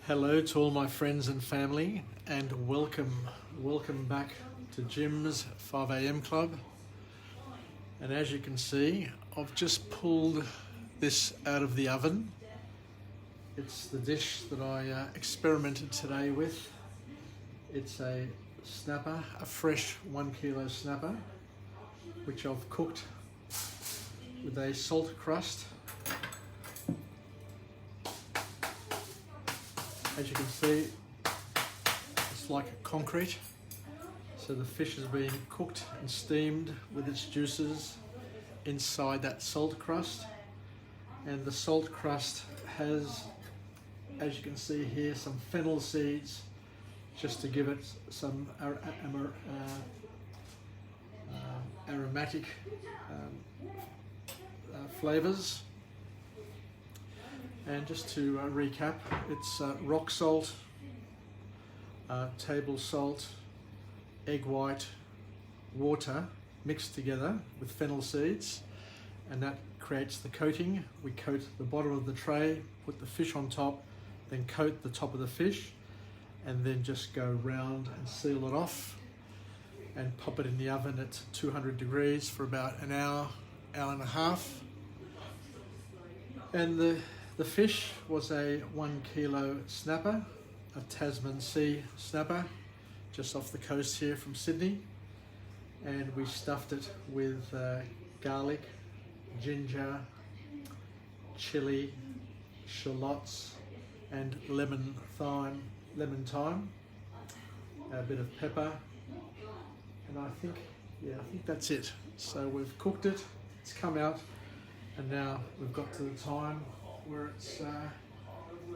Hello to all my friends and family, and welcome back to Jim's 5 a.m. club. And as you can see, I've just pulled this out of the oven. It's the dish that I experimented today with. It's a snapper, a fresh 1 kilo snapper, which I've cooked with a salt crust. As you can see, it's like concrete. So the fish is being cooked and steamed with its juices inside that salt crust. And the salt crust has, as you can see here, some fennel seeds, just to give it some aromatic flavors. And just to recap, it's rock salt, table salt, egg white, water mixed together with fennel seeds, and that creates the coating. We coat the bottom of the tray, put the fish on top, then coat the top of the fish, and then just go round and seal it off and pop it in the oven at 200 degrees for about an hour, hour and a half. And the fish was a 1 kilo snapper, a Tasman Sea Snapper, just off the coast here from Sydney. And we stuffed it with garlic, ginger, chili, shallots, and lemon thyme, a bit of pepper, and I think that's it. So we've cooked it, it's come out, and now we've got to the time where it's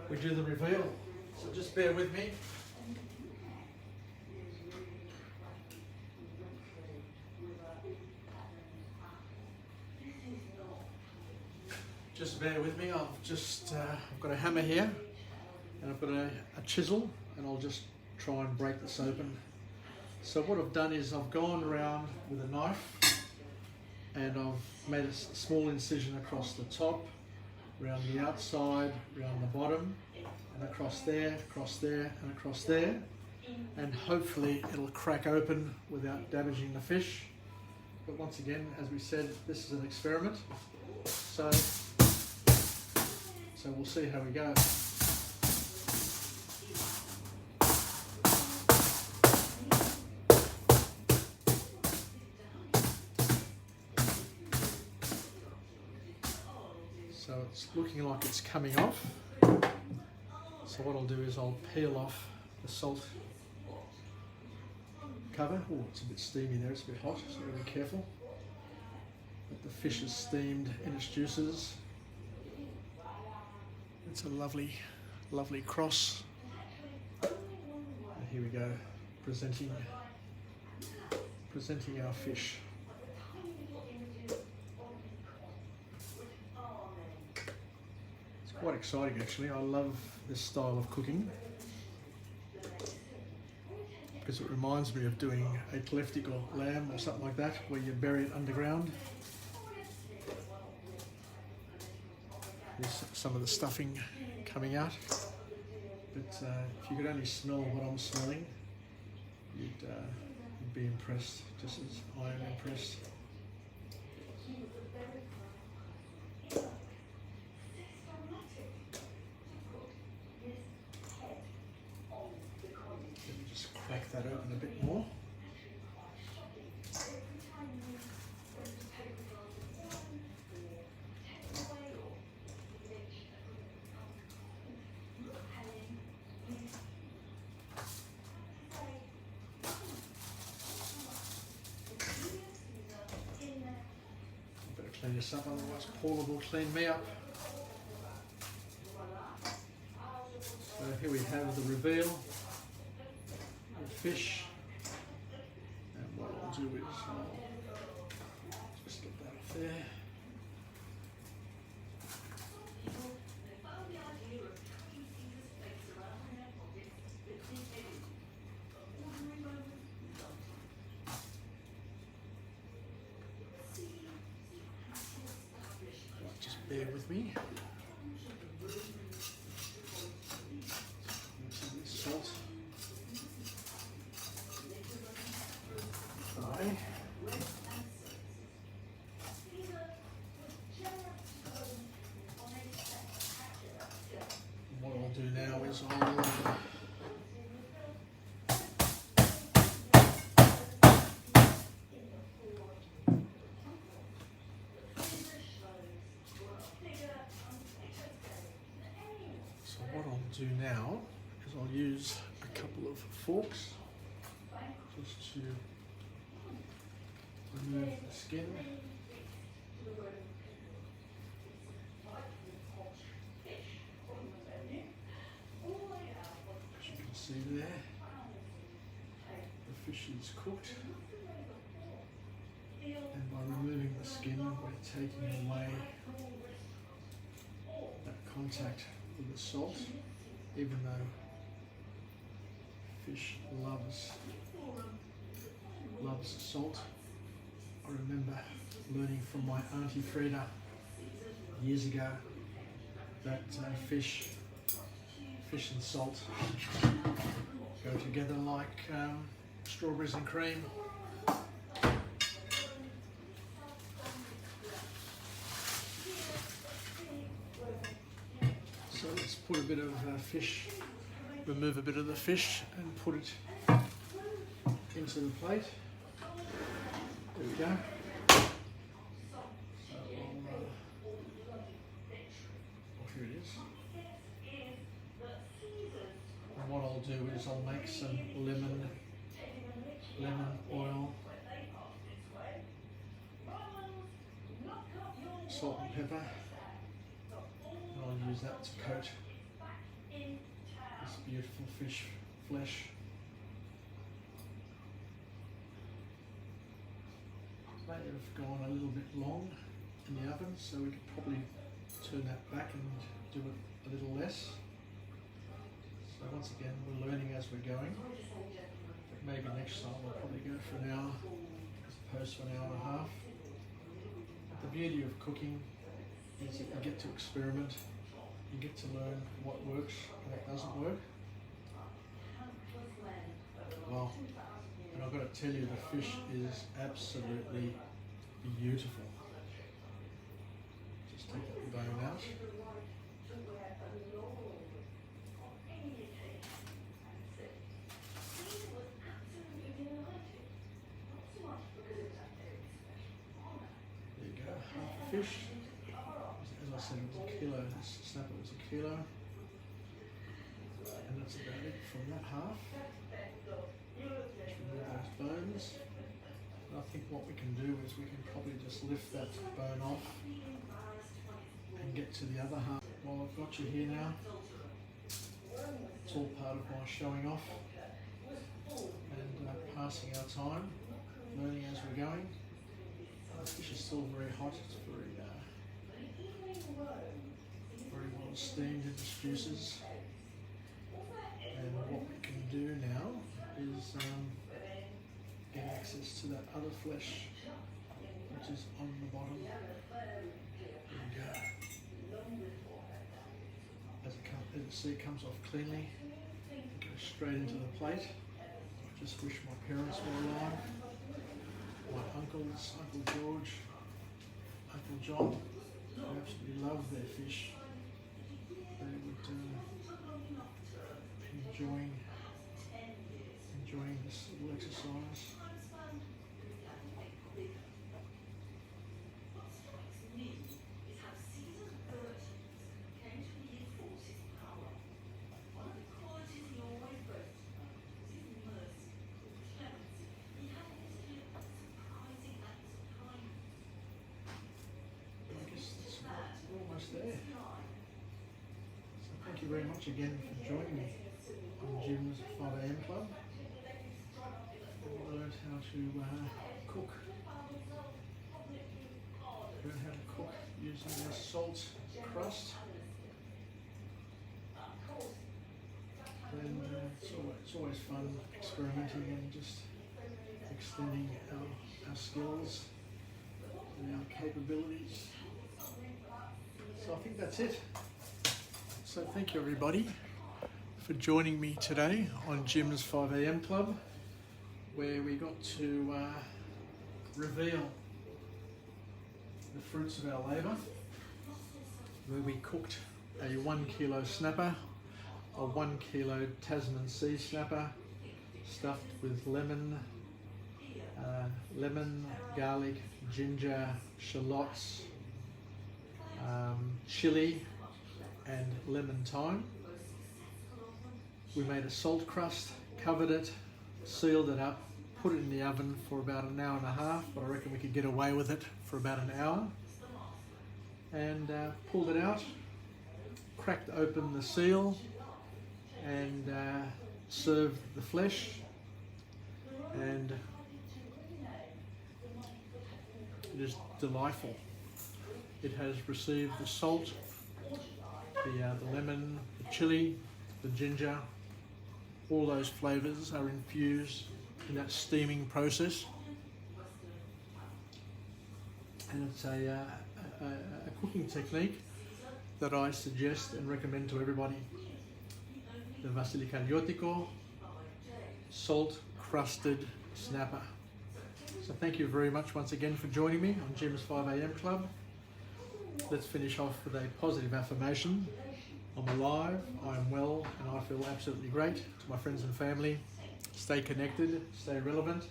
we do the reveal. So just bear with me. Just bear with me. I've got a hammer here, and I've got a chisel, and I'll just try and break this open. So what I've done is I've gone around with a knife, and I've made a small incision across the top, around the outside, around the bottom, and across there, and across there. And hopefully it'll crack open without damaging the fish. But once again, as we said, this is an experiment. So we'll see how we go. So it's looking like it's coming off. So what I'll do is I'll peel off the salt cover. Oh, it's a bit steamy there, it's a bit hot, so be careful. But the fish is steamed in its juices. It's a lovely cross. And here we go, presenting our fish. Quite exciting actually. I love this style of cooking because it reminds me of doing a leftic or lamb or something like that, where you bury it underground. There's some of the stuffing coming out, but if you could only smell what I'm smelling, you'd be impressed, just as I am impressed. Crack that open a bit more. Better clean this up, otherwise Paula will clean me up. So here we have the reveal. Fish, and what I'll do is I'll just get that off there. Just bear with me. suppose I'll so what I'll do now is I'll use a couple of forks just to remove the skin. As you can see there, the fish is cooked, and by removing the skin we're taking away that contact with the salt, even though fish loves salt. I remember learning from my Auntie Freda years ago that fish and salt go together like strawberries and cream. So let's put a bit of fish, remove a bit of the fish and put it into the plate. There we go. So here it is. And what I'll do is I'll make some lemon oil, salt and pepper. And I'll use that to coat this beautiful fish flesh. May have gone a little bit long in the oven, so we could probably turn that back and do it a little less. So once again, we're learning as we're going. But maybe next time we'll probably go for an hour as opposed to an hour and a half. But the beauty of cooking is that you get to experiment, you get to learn what works and what doesn't work. Well, and I've got to tell you, the fish is absolutely beautiful. Just take that bone out. There you go, half a fish. As I said, it was a kilo. This snapper was a kilo. And that's about it from that half. Those bones. And I think what we can do is we can probably just lift that bone off and get to the other half. Well, I've got you here now. It's all part of my showing off and passing our time, learning as we're going. The fish is still very hot. It's very well steamed in its juices. And what we can do now is get access to that other flesh which is on the bottom. There we go. As you see, it comes off cleanly. It goes straight into the plate. I just wish my parents were alive. My uncles, Uncle George, Uncle John, who absolutely love their fish. They would enjoying this little exercise. I guess we're almost there. So thank you very much again for joining me on Jim's 5 AM Club. I learned how to cook. Learn how to cook using a salt crust. And it's always fun experimenting and just extending our skills and our capabilities. So I think that's it. So thank you everybody for joining me today on Jim's 5 AM Club, where we got to reveal the fruits of our labour, where we cooked a 1 kilo snapper a 1 kilo Tasman Sea Snapper stuffed with lemon, garlic, ginger, shallots, chili and lemon thyme. We made a salt crust, covered it, sealed it up, put it in the oven for about an hour and a half, but I reckon we could get away with it for about an hour. And pulled it out, cracked open the seal and served the flesh, and it is delightful. It has received the salt, the lemon, the chili, the ginger. All those flavours are infused in that steaming process, and it's a cooking technique that I suggest and recommend to everybody. The Vasilikariotiko salt crusted snapper. So thank you very much once again for joining me on Jim's 5am Club. Let's finish off with a positive affirmation. I'm alive, I'm well, and I feel absolutely great. To my friends and family, stay connected, stay relevant,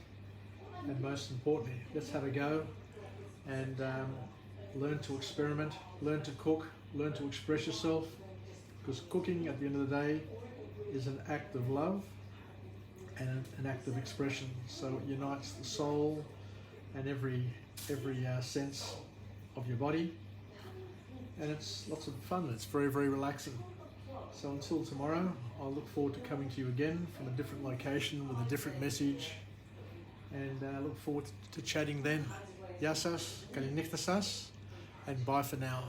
and most importantly, let's have a go and learn to experiment, learn to cook, learn to express yourself, because cooking at the end of the day is an act of love and an act of expression. So it unites the soul and every sense of your body, and it's lots of fun. It's very, very relaxing. So until tomorrow, I'll look forward to coming to you again from a different location with a different message, and look forward to chatting then. Yasas, kalinektasas, and bye for now.